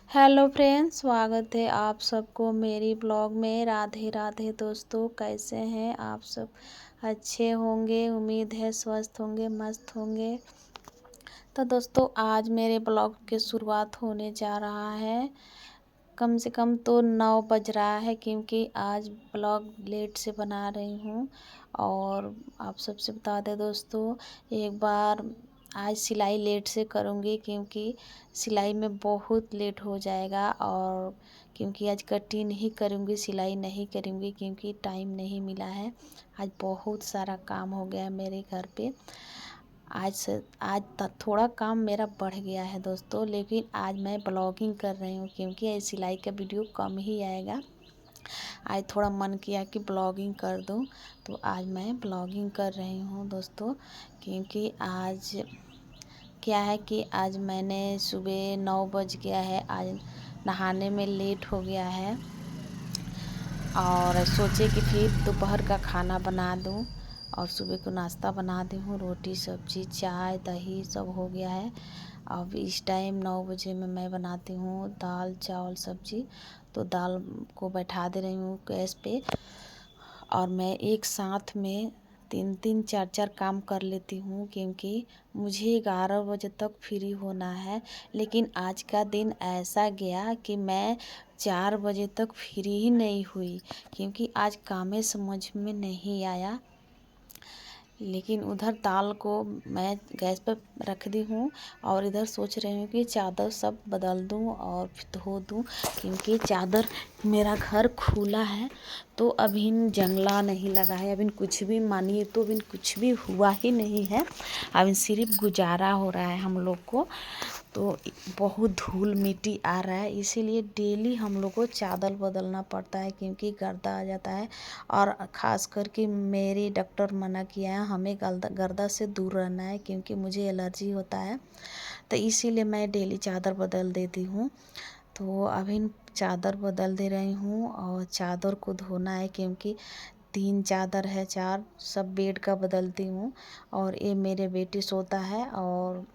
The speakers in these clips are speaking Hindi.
हेलो फ्रेंड्स, स्वागत है आप सबको मेरी ब्लॉग में। राधे राधे दोस्तों, कैसे हैं आप सब? अच्छे होंगे, उम्मीद है स्वस्थ होंगे, मस्त होंगे। तो दोस्तों, आज मेरे ब्लॉग की शुरुआत होने जा रहा है। कम से कम तो 9 बज रहा है, क्योंकि आज ब्लॉग लेट से बना रही हूँ। और आप सबसे बता दें दोस्तों, एक बार आज सिलाई लेट से करूँगी, क्योंकि सिलाई में बहुत लेट हो जाएगा। और क्योंकि आज कटिंग ही करूँगी, सिलाई नहीं करूँगी, क्योंकि टाइम नहीं मिला है। आज बहुत सारा काम हो गया है मेरे घर पे। आज थोड़ा काम मेरा बढ़ गया है दोस्तों, लेकिन आज मैं ब्लॉगिंग कर रही हूँ, क्योंकि सिलाई का वीडियो कम ही आएगा। आज थोड़ा मन किया कि ब्लॉगिंग कर दूँ, तो आज मैं ब्लॉगिंग कर रही हूँ दोस्तों। क्योंकि आज क्या है कि आज मैंने सुबह 9 बज गया है, आज नहाने में लेट हो गया है। और सोचे कि फिर दोपहर का खाना बना दूँ और सुबह को नाश्ता बना दी हूँ। रोटी सब्जी चाय दही सब हो गया है। अब इस टाइम 9 बजे में मैं बनाती हूँ दाल चावल सब्जी। तो दाल को बैठा दे रही हूँ गैस पे, और मैं एक साथ में 3-3 4-4 काम कर लेती हूँ, क्योंकि मुझे 11 बजे तक फ्री होना है। लेकिन आज का दिन ऐसा गया कि मैं 4 बजे तक फ्री ही नहीं हुई, क्योंकि आज कामें समझ में नहीं आया। लेकिन उधर दाल को मैं गैस पर रख दी हूँ, और इधर सोच रही हूँ कि चादर सब बदल दूँ और धो दूँ, क्योंकि चादर मेरा घर खुला है। तो अभी जंगला नहीं लगा है, अभी कुछ भी मानिए तो अभी कुछ भी हुआ ही नहीं है। अभी सिर्फ गुजारा हो रहा है हम लोग को। तो बहुत धूल मिट्टी आ रहा है, इसीलिए डेली हम लोग को चादर बदलना पड़ता है, क्योंकि गर्दा आ जाता है। और ख़ास करके मेरी डॉक्टर मना किया है, हमें गर्दा से दूर रहना है, क्योंकि मुझे एलर्जी होता है। तो इसीलिए मैं डेली चादर बदल देती हूँ। तो अभी चादर बदल दे रही हूँ, और चादर को धोना है, क्योंकि 3 चादर है, 4 सब बेड का बदलती हूँ। और ये मेरे बेटे सोता है, और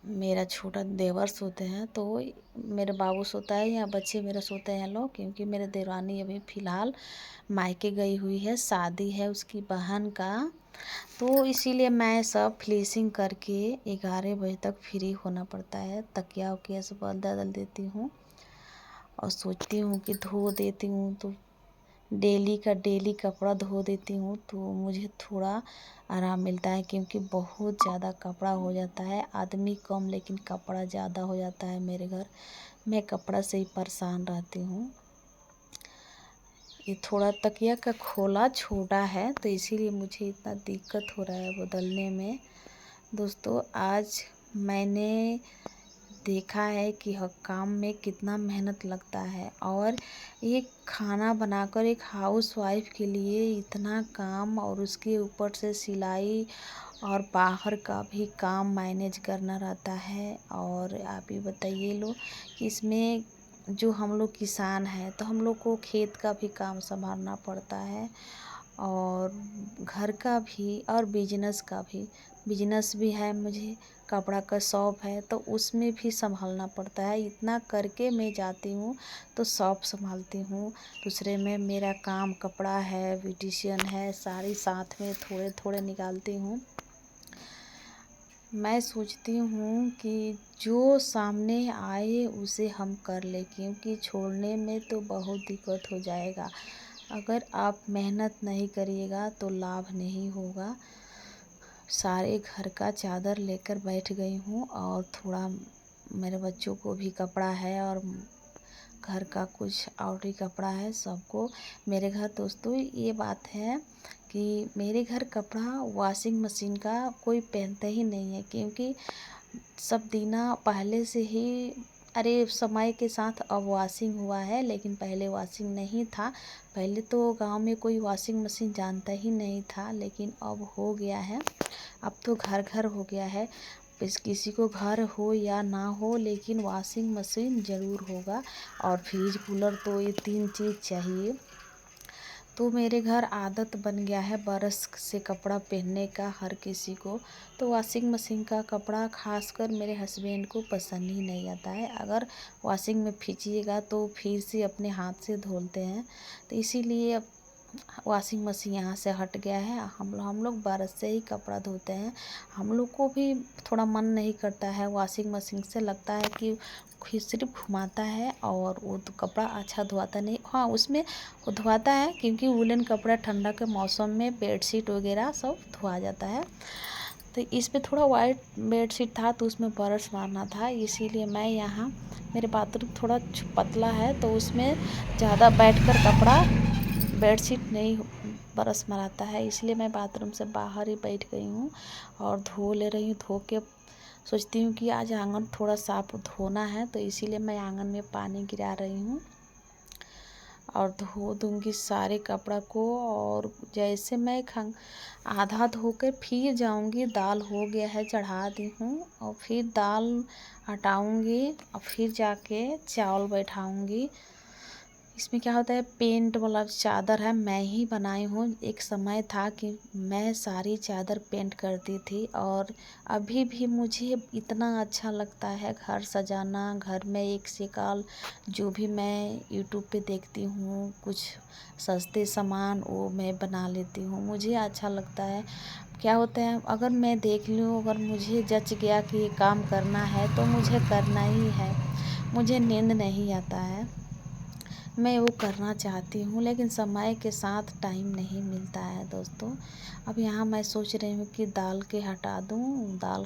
मेरा छोटा देवर सोते हैं। तो मेरे बाबू सोता है, या बच्चे मेरे सोते हैं लोग, क्योंकि मेरे देवरानी अभी फ़िलहाल मायके गई हुई है, शादी है उसकी बहन का। तो इसीलिए मैं सब फिनिशिंग करके 11 बजे तक फ्री होना पड़ता है। तकिया वकिया सब बदल देती हूँ, और सोचती हूँ कि धो देती हूँ तो डेली का डेली कपड़ा धो देती हूँ, तो मुझे थोड़ा आराम मिलता है। क्योंकि बहुत ज़्यादा कपड़ा हो जाता है, आदमी कम लेकिन कपड़ा ज़्यादा हो जाता है मेरे घर। मैं कपड़ा से ही परेशान रहती हूँ। ये थोड़ा तकिया का खोला छोटा है, तो इसीलिए मुझे इतना दिक्कत हो रहा है बदलने में। दोस्तों, आज मैंने देखा है कि काम में कितना मेहनत लगता है, और एक खाना बनाकर एक हाउसवाइफ के लिए इतना काम, और उसके ऊपर से सिलाई और बाहर का भी काम मैनेज करना रहता है। और आप ही बताइए लो कि इसमें जो हम लोग किसान हैं, तो हम लोग को खेत का भी काम संभालना पड़ता है, और घर का भी, और बिजनेस का भी। बिजनेस भी है मुझे, कपड़ा का शॉप है, तो उसमें भी संभालना पड़ता है। इतना करके मैं जाती हूँ तो शॉप संभालती हूँ, दूसरे में मेरा काम कपड़ा है, ब्यूटिशियन है, सारी साथ में थोड़े थोड़े निकालती हूँ। मैं सोचती हूँ कि जो सामने आए उसे हम कर ले, क्योंकि छोड़ने में तो बहुत दिक्कत हो जाएगा। अगर आप मेहनत नहीं करिएगा तो लाभ नहीं होगा। सारे घर का चादर लेकर बैठ गई हूँ, और थोड़ा मेरे बच्चों को भी कपड़ा है, और घर का कुछ और ही कपड़ा है सबको। मेरे घर दोस्तों ये बात है कि मेरे घर कपड़ा वॉशिंग मशीन का कोई पहनता ही नहीं है, क्योंकि सब दीना पहले से ही, अरे समय के साथ अब वॉशिंग हुआ है, लेकिन पहले वॉशिंग नहीं था। पहले तो गांव में कोई वॉशिंग मशीन जानता ही नहीं था, लेकिन अब हो गया है। अब तो घर घर हो गया है। किसी को घर हो या ना हो, लेकिन वॉशिंग मशीन ज़रूर होगा। और फ्रिज कूलर, तो ये 3 चीज़ चाहिए। तो मेरे घर आदत बन गया है बरस से कपड़ा पहनने का हर किसी को। तो वॉशिंग मशीन का कपड़ा खासकर मेरे हस्बैंड को पसंद ही नहीं आता है। अगर वॉशिंग में खींचिएगा तो फिर से अपने हाथ से धुलते हैं। तो इसीलिए अब वॉशिंग मशीन यहाँ से हट गया है। हम लोग बरस से ही कपड़ा धोते हैं। हम लोग को भी थोड़ा मन नहीं करता है वॉशिंग मशीन से, लगता है कि सिर्फ घुमाता है और वो तो कपड़ा अच्छा धोता नहीं। हाँ, उसमें वो धोता है क्योंकि वुलन कपड़ा ठंडा के मौसम में बेडशीट वगैरह सब धोआ जाता है। तो इस पे थोड़ा वाइट बेडशीट था तो उसमें बरस मारना था, इसीलिए मैं यहाँ, मेरे बाथरूम थोड़ा पतला है तो उसमें ज़्यादा बैठकर कपड़ा बेडशीट नहीं बरस मराता है, इसलिए मैं बाथरूम से बाहर ही बैठ गई हूँ और धो ले रही हूँ। धो के सोचती हूँ कि आज आंगन थोड़ा साफ धोना है, तो इसीलिए मैं आंगन में पानी गिरा रही हूँ और धो दूँगी सारे कपड़ा को। और जैसे मैं आधा धो कर फिर जाऊँगी, दाल हो गया है चढ़ा दी हूँ और फिर दाल हटाऊँगी और फिर जाके चावल बैठाऊँगी। इसमें क्या होता है, पेंट वाला चादर है, मैं ही बनाई हूँ। एक समय था कि मैं सारी चादर पेंट करती थी और अभी भी मुझे इतना अच्छा लगता है घर सजाना। घर में एक से एक जो भी मैं यूट्यूब पे देखती हूँ कुछ सस्ते सामान वो मैं बना लेती हूँ, मुझे अच्छा लगता है। क्या होता है, अगर मैं देख लूँ, अगर मुझे जच गया कि ये काम करना है तो मुझे करना ही है। मुझे नींद नहीं आता है, मैं वो करना चाहती हूँ लेकिन समय के साथ टाइम नहीं मिलता है दोस्तों। अब यहाँ मैं सोच रही हूँ कि दाल के हटा दूँ, दाल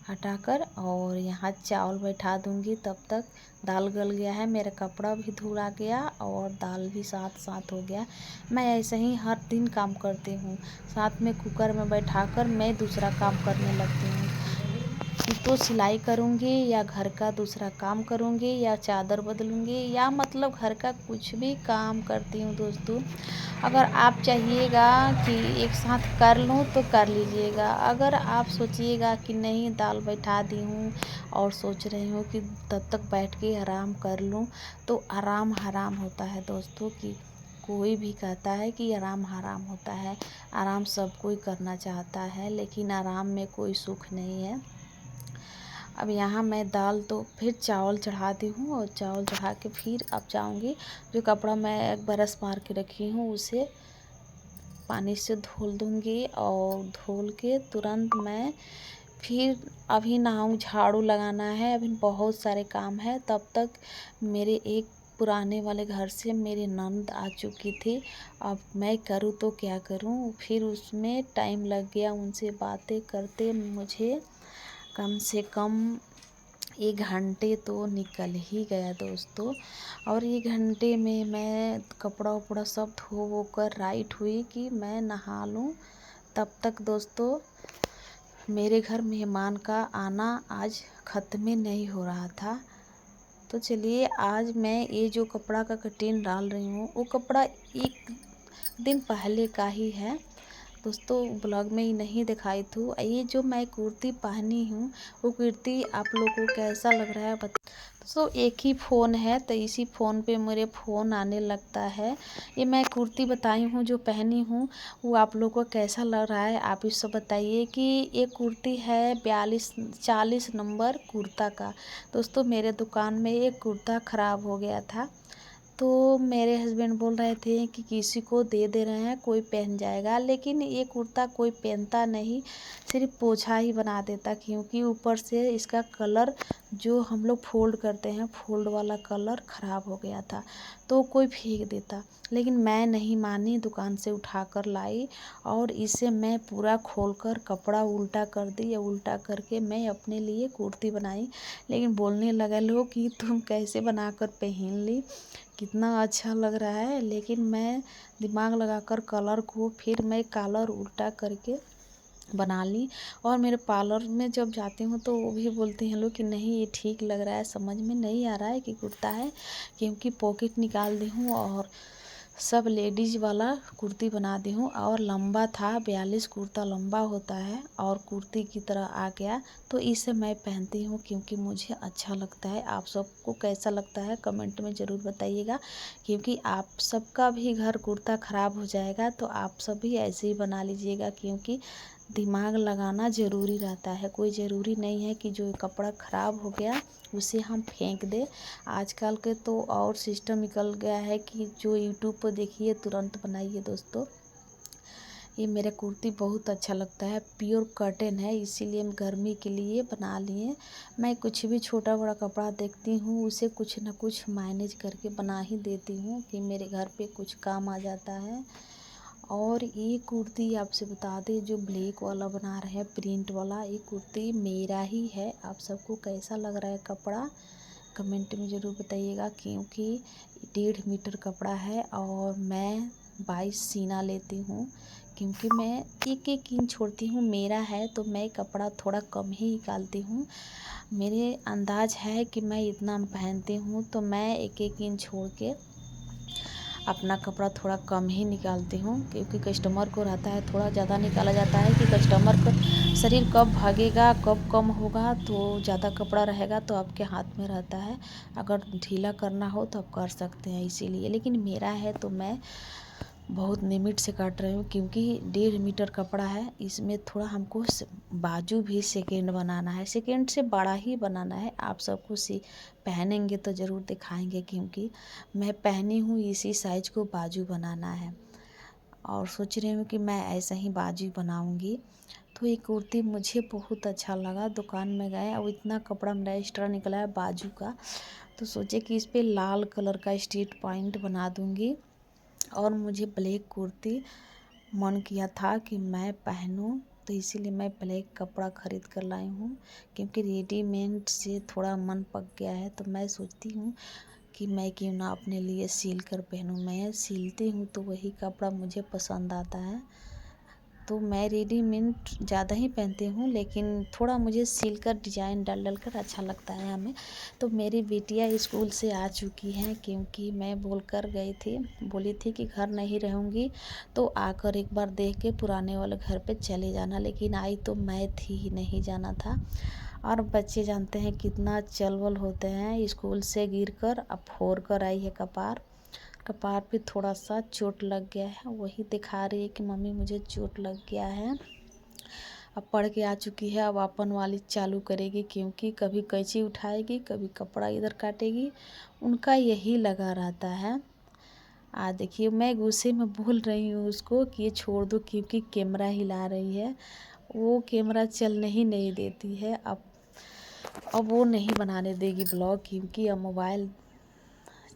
हटाकर और यहाँ चावल बैठा दूँगी। तब तक दाल गल गया है, मेरा कपड़ा भी धुला गया और दाल भी साथ साथ हो गया। मैं ऐसे ही हर दिन काम करती हूँ, साथ में कुकर में बैठाकर मैं दूसरा काम करने लगती हूँ। तो सिलाई करूँगी या घर का दूसरा काम करूँगी या चादर बदलूँगी या मतलब घर का कुछ भी काम करती हूँ दोस्तों। अगर आप चाहिएगा कि एक साथ कर लूँ तो कर लीजिएगा। अगर आप सोचिएगा कि नहीं दाल बैठा दी हूँ और सोच रही हूँ कि तब तक बैठ के आराम कर लूँ, तो आराम हराम होता है दोस्तों। कि कोई भी कहता है कि आराम हराम होता है। आराम सब कोई करना चाहता है लेकिन आराम में कोई सुख नहीं है। अब यहाँ मैं दाल तो फिर चावल चढ़ा दी हूँ और चावल चढ़ा के फिर अब जाऊँगी, जो कपड़ा मैं बरस मार के रखी हूँ उसे पानी से धुल दूँगी और धुल के तुरंत मैं फिर अभी नहाऊँ, झाड़ू लगाना है, अभी बहुत सारे काम है। तब तक मेरे एक पुराने वाले घर से मेरी ननद आ चुकी थी। अब मैं करूँ तो क्या करूँ, फिर उसमें टाइम लग गया। उनसे बातें करते मुझे कम से कम 1 घंटे तो निकल ही गया दोस्तों। और 1 घंटे में मैं कपड़ा उपड़ा सब धो वो कर राइट हुई कि मैं नहा लूँ। तब तक दोस्तों मेरे घर मेहमान का आना आज ख़त्म ही नहीं हो रहा था। तो चलिए आज मैं ये जो कपड़ा का कटिंग डाल रही हूँ वो कपड़ा 1 दिन पहले का ही है दोस्तों, ब्लॉग में ही नहीं दिखाई थी। ये जो मैं कुर्ती पहनी हूँ वो कुर्ती आप लोगों को कैसा लग रहा है दोस्तों। एक ही फ़ोन है तो इसी फ़ोन पे मेरे फ़ोन आने लगता है। ये मैं कुर्ती बताई हूँ जो पहनी हूँ वो आप लोगों को कैसा लग रहा है, आप इस सब बताइए। कि ये कुर्ती है 40 नंबर कुर्ता का दोस्तों। मेरे दुकान में एक कुर्ता ख़राब हो गया था तो मेरे हस्बैंड बोल रहे थे कि किसी को दे रहे हैं, कोई पहन जाएगा। लेकिन ये कुर्ता कोई पहनता नहीं, सिर्फ पोछा ही बना देता, क्योंकि ऊपर से इसका कलर जो हम लोग फोल्ड करते हैं फोल्ड वाला कलर ख़राब हो गया था तो कोई फेंक देता। लेकिन मैं नहीं मानी, दुकान से उठा कर लाई और इसे मैं पूरा खोलकर कपड़ा उल्टा कर दी। उल्टा करके मैं अपने लिए कुर्ती बनाई। लेकिन बोलने लगे लोग कि तुम कैसे बनाकर पहन ली, कितना अच्छा लग रहा है। लेकिन मैं दिमाग लगाकर कलर को फिर मैं कलर उल्टा करके बना ली। और मेरे पार्लर में जब जाती हूँ तो वो भी बोलते हैं लोग कि नहीं ये ठीक लग रहा है, समझ में नहीं आ रहा है कि कुर्ता है, क्योंकि पॉकेट निकाल दी हूँ और सब लेडीज वाला कुर्ती बना दी हूँ। और लंबा था 42, कुर्ता लंबा होता है और कुर्ती की तरह आ गया, तो इसे मैं पहनती हूँ क्योंकि मुझे अच्छा लगता है। आप सबको कैसा लगता है कमेंट में ज़रूर बताइएगा, क्योंकि आप सबका भी घर कुर्ता ख़राब हो जाएगा तो आप सब भी ऐसे ही बना लीजिएगा, क्योंकि दिमाग लगाना ज़रूरी रहता है। कोई ज़रूरी नहीं है कि जो कपड़ा ख़राब हो गया उसे हम फेंक दें। आजकल के तो और सिस्टम निकल गया है कि जो यूट्यूब पर देखिए तुरंत बनाइए। दोस्तों, ये मेरा कुर्ती बहुत अच्छा लगता है, प्योर कॉटन है, इसीलिए हम गर्मी के लिए बना लिए। मैं कुछ भी छोटा बड़ा कपड़ा देखती हूँ उसे कुछ ना कुछ मैनेज करके बना ही देती हूँ कि मेरे घर पे कुछ काम आ जाता है। और ये कुर्ती आपसे बता दें, जो ब्लैक वाला बना रहे हैं प्रिंट वाला, ये कुर्ती मेरा ही है। आप सबको कैसा लग रहा है कपड़ा कमेंट में ज़रूर बताइएगा, क्योंकि 1.5 मीटर कपड़ा है और मैं 22 सीना लेती हूँ, क्योंकि मैं एक एक इंच छोड़ती हूँ। मेरा है तो मैं कपड़ा थोड़ा कम ही निकालती हूँ। मेरे अंदाज है कि मैं इतना पहनती हूँ तो मैं एक एक इंच छोड़ के अपना कपड़ा थोड़ा कम ही निकालती हूँ, क्योंकि कस्टमर को रहता है थोड़ा ज़्यादा निकाला जाता है कि कस्टमर का शरीर कब भागेगा कब कम होगा, तो ज़्यादा कपड़ा रहेगा तो आपके हाथ में रहता है। अगर ढीला करना हो तो आप कर सकते हैं, इसीलिए। लेकिन मेरा है तो मैं बहुत लिमिट से काट रही हूँ, क्योंकि 1.5 मीटर कपड़ा है। इसमें थोड़ा हमको बाजू भी सेकेंड बनाना है, सेकेंड से बड़ा ही बनाना है। आप सबको पहनेंगे तो ज़रूर दिखाएंगे, क्योंकि मैं पहनी हूँ इसी साइज को बाजू बनाना है और सोच रही हूँ कि मैं ऐसा ही बाजू बनाऊँगी। तो ये कुर्ती मुझे बहुत अच्छा लगा। दुकान में गए और इतना कपड़ा मेरा एक्स्ट्रा निकला है बाजू का, तो सोचे कि इस पर लाल कलर का स्ट्रेट पॉइंट बना दूँगी। और मुझे ब्लैक कुर्ती मन किया था कि मैं पहनूं, तो इसीलिए मैं ब्लैक कपड़ा ख़रीद कर लाई हूँ, क्योंकि रेडीमेड से थोड़ा मन पक गया है। तो मैं सोचती हूँ कि मैं क्यों ना अपने लिए सिल कर पहनूं। मैं सिलती हूँ तो वही कपड़ा मुझे पसंद आता है, तो मैं रेडीमेड ज़्यादा ही पहनती हूँ, लेकिन थोड़ा मुझे सिल कर डिजाइन डाल डाल कर अच्छा लगता है हमें। तो मेरी बेटियाँ स्कूल से आ चुकी हैं, क्योंकि मैं बोली थी कि घर नहीं रहूँगी तो आकर एक बार देख के पुराने वाले घर पे चले जाना, लेकिन आई तो मैं थी ही नहीं, जाना था। और बच्चे जानते हैं कितना चलबल होते हैं, स्कूल से गिरकर अब फोड़ कर आई है कपार पे थोड़ा सा चोट लग गया है। वही दिखा रही है कि मम्मी मुझे चोट लग गया है। अब पढ़ के आ चुकी है, अब अपन वाली चालू करेगी, क्योंकि कभी कैंची उठाएगी कभी कपड़ा इधर काटेगी, उनका यही लगा रहता है। आज देखिए मैं गुस्से में बोल रही हूँ उसको कि ये छोड़ दो, क्योंकि कैमरा हिला रही है, वो कैमरा चलने ही नहीं देती है। अब वो नहीं बनाने देगी ब्लॉग, क्योंकि अब मोबाइल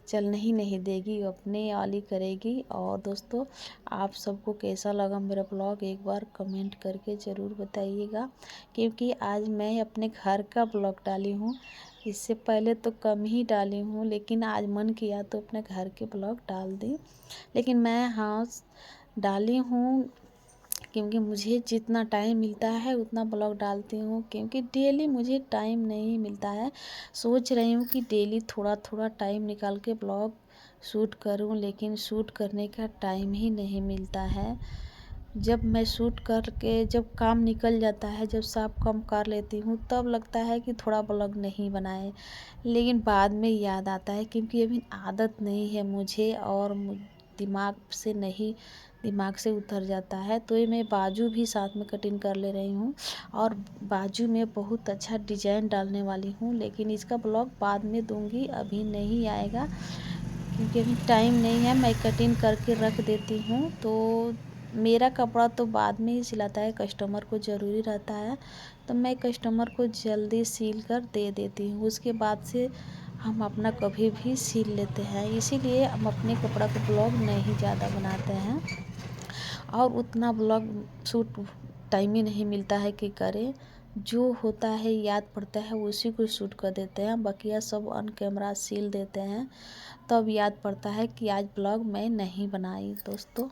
चलने ही नहीं देगी, अपने वाली करेगी। और दोस्तों, आप सबको कैसा लगा मेरा ब्लॉग एक बार कमेंट करके ज़रूर बताइएगा, क्योंकि आज मैं अपने घर का ब्लॉग डाली हूँ। इससे पहले तो कम ही डाली हूँ, लेकिन आज मन किया तो अपने घर के ब्लॉग डाल दी। लेकिन मैं डाली हूँ क्योंकि मुझे जितना टाइम मिलता है उतना ब्लॉग डालती हूँ, क्योंकि डेली मुझे टाइम नहीं मिलता है। सोच रही हूँ कि डेली थोड़ा थोड़ा टाइम निकाल के ब्लॉग शूट करूँ, लेकिन शूट करने का टाइम ही नहीं मिलता है। जब मैं शूट करके जब काम निकल जाता है, जब सब काम कर लेती हूँ, तब लगता है कि थोड़ा ब्लॉग नहीं बनाए, लेकिन बाद में याद आता है, क्योंकि अभी आदत नहीं है मुझे और दिमाग से उतर जाता है। तो ये मैं बाजू भी साथ में कटिंग कर ले रही हूँ, और बाजू में बहुत अच्छा डिजाइन डालने वाली हूँ, लेकिन इसका ब्लॉग बाद में दूंगी, अभी नहीं आएगा, क्योंकि अभी टाइम नहीं है। मैं कटिंग करके रख देती हूँ, तो मेरा कपड़ा तो बाद में ही सिलाता है, कस्टमर को ज़रूरी रहता है, तो मैं कस्टमर को जल्दी सिल कर दे देती हूँ। उसके बाद से हम अपना कभी भी सिल लेते हैं, इसीलिए हम अपने कपड़ा को ब्लॉग नहीं ज़्यादा बनाते हैं, और उतना ब्लॉग शूट टाइम ही नहीं मिलता है कि करें। जो होता है याद पड़ता है उसी को शूट कर देते हैं, बकिया सब ऑन कैमरा सील देते हैं, तब याद पड़ता है कि आज ब्लॉग मैं नहीं बनाई। दोस्तों,